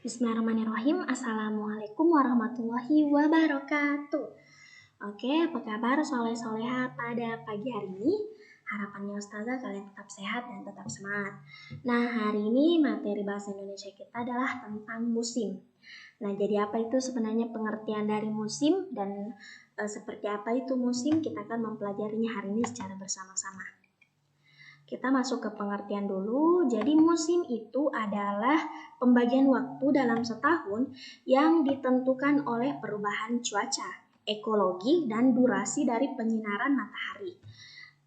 Bismillahirrahmanirrahim. Assalamualaikum warahmatullahi wabarakatuh. Oke, apa kabar soleh-soleha pada pagi hari ini? Harapannya Ustazah kalian tetap sehat dan tetap semangat. Nah, hari ini materi bahasa Indonesia kita adalah tentang musim. Nah, jadi apa itu sebenarnya pengertian dari musim dan seperti apa itu musim? Kita akan mempelajarinya hari ini secara bersama-sama. Kita masuk ke pengertian dulu. Jadi musim itu adalah pembagian waktu dalam setahun yang ditentukan oleh perubahan cuaca, ekologi, dan durasi dari penyinaran matahari.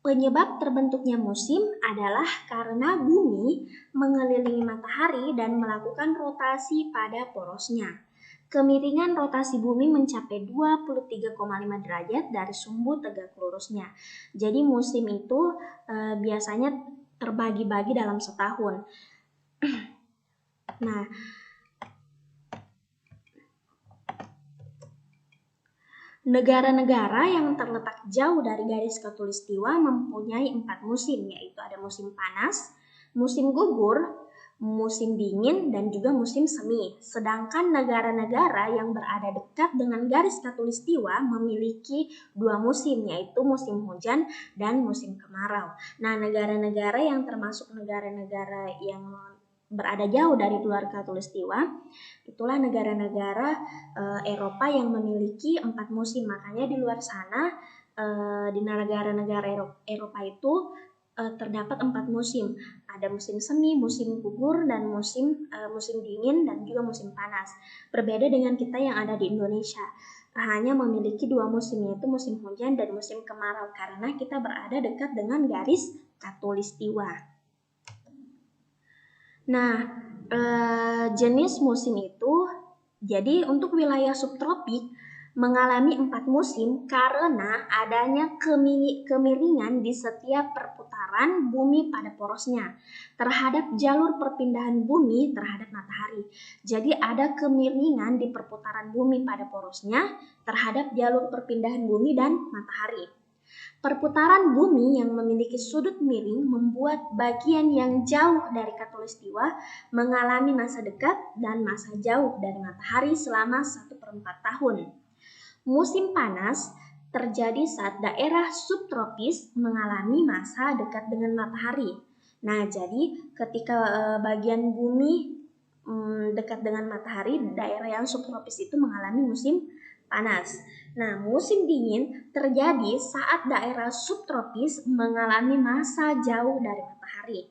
Penyebab terbentuknya musim adalah karena bumi mengelilingi matahari dan melakukan rotasi pada porosnya. Kemiringan rotasi bumi mencapai 23,5 derajat dari sumbu tegak lurusnya. Jadi musim itu biasanya terbagi-bagi dalam setahun. Nah, negara-negara yang terletak jauh dari garis khatulistiwa mempunyai 4 musim, yaitu ada musim panas, musim gugur, musim dingin, dan juga musim semi. Sedangkan negara-negara yang berada dekat dengan garis khatulistiwa memiliki 2 musim, yaitu musim hujan dan musim kemarau. Nah, negara-negara yang termasuk negara-negara yang berada jauh dari luar khatulistiwa, itulah negara-negara Eropa yang memiliki 4 musim. Makanya di luar sana, di negara-negara Eropa itu terdapat 4 musim. Ada musim semi, musim gugur, dan musim dingin, dan juga musim panas. Berbeda dengan kita yang ada di Indonesia, hanya memiliki 2 musim, yaitu musim hujan dan musim kemarau, karena kita berada dekat dengan garis khatulistiwa. Nah, jenis musim itu, jadi untuk wilayah subtropik mengalami 4 musim karena adanya kemiringan di setiap perputaran bumi pada porosnya terhadap jalur perpindahan bumi terhadap matahari. Jadi ada kemiringan di perputaran bumi pada porosnya terhadap jalur perpindahan bumi dan matahari. Perputaran bumi yang memiliki sudut miring membuat bagian yang jauh dari khatulistiwa mengalami masa dekat dan masa jauh dari matahari selama 1/4 tahun. Musim panas terjadi saat daerah subtropis mengalami masa dekat dengan matahari. Nah, jadi ketika bagian bumi dekat dengan matahari, daerah yang subtropis itu mengalami musim panas. Nah, musim dingin terjadi saat daerah subtropis mengalami masa jauh dari matahari.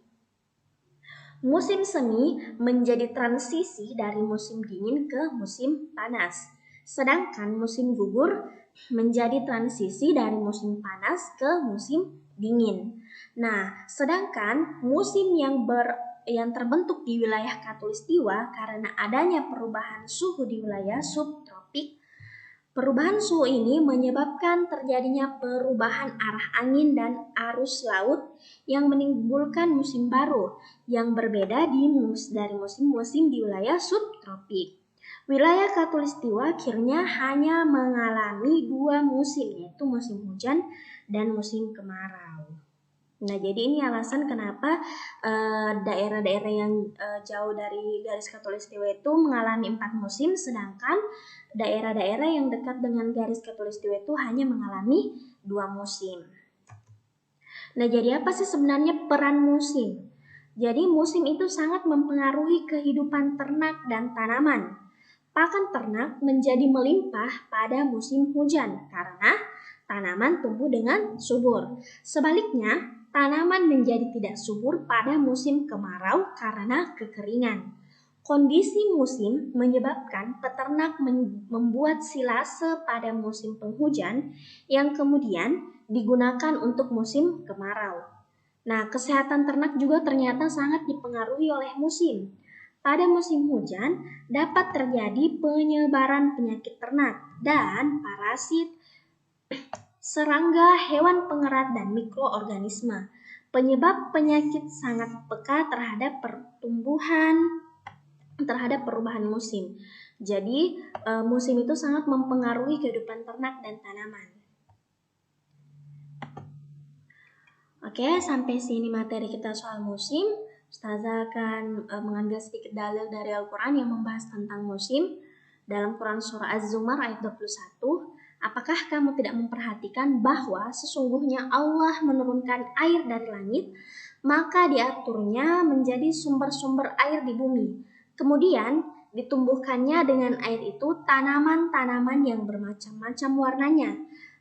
Musim semi menjadi transisi dari musim dingin ke musim panas. Sedangkan musim gugur menjadi transisi dari musim panas ke musim dingin. Nah, sedangkan musim yang terbentuk di wilayah khatulistiwa karena adanya perubahan suhu di wilayah subtropik. Perubahan suhu ini menyebabkan terjadinya perubahan arah angin dan arus laut yang menimbulkan musim baru yang berbeda dari musim-musim di wilayah subtropik. Wilayah khatulistiwa akhirnya hanya mengalami 2 musim, yaitu musim hujan dan musim kemarau. Nah, jadi ini alasan kenapa daerah-daerah yang jauh dari garis khatulistiwa itu mengalami 4 musim, sedangkan daerah-daerah yang dekat dengan garis khatulistiwa itu hanya mengalami 2 musim. Nah, jadi apa sih sebenarnya peran musim? Jadi musim itu sangat mempengaruhi kehidupan ternak dan tanaman. Pakan ternak menjadi melimpah pada musim hujan karena tanaman tumbuh dengan subur. Sebaliknya, tanaman menjadi tidak subur pada musim kemarau karena kekeringan. Kondisi musim menyebabkan peternak membuat silase pada musim penghujan yang kemudian digunakan untuk musim kemarau. Nah, kesehatan ternak juga ternyata sangat dipengaruhi oleh musim. Pada musim hujan dapat terjadi penyebaran penyakit ternak dan parasit, serangga, hewan pengerat, dan mikroorganisme. Penyebab penyakit sangat peka terhadap perubahan musim. Jadi, musim itu sangat mempengaruhi kehidupan ternak dan tanaman. Oke, sampai sini materi kita soal musim. Ustazah akan mengambil sedikit dalil dari Al-Quran yang membahas tentang musim. Dalam Quran Surah Az-Zumar ayat 21, apakah kamu tidak memperhatikan bahwa sesungguhnya Allah menurunkan air dari langit, maka diaturnya menjadi sumber-sumber air di bumi. Kemudian ditumbuhkannya dengan air itu tanaman-tanaman yang bermacam-macam warnanya.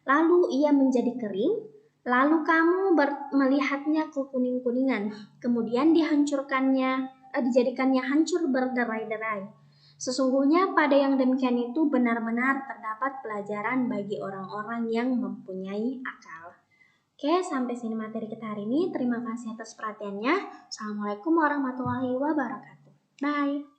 Lalu ia menjadi kering. Lalu kamu melihatnya kekuning-kuningan, kemudian dijadikannya hancur berderai-derai. Sesungguhnya pada yang demikian itu benar-benar terdapat pelajaran bagi orang-orang yang mempunyai akal. Oke, sampai sini materi kita hari ini. Terima kasih atas perhatiannya. Assalamualaikum warahmatullahi wabarakatuh. Bye.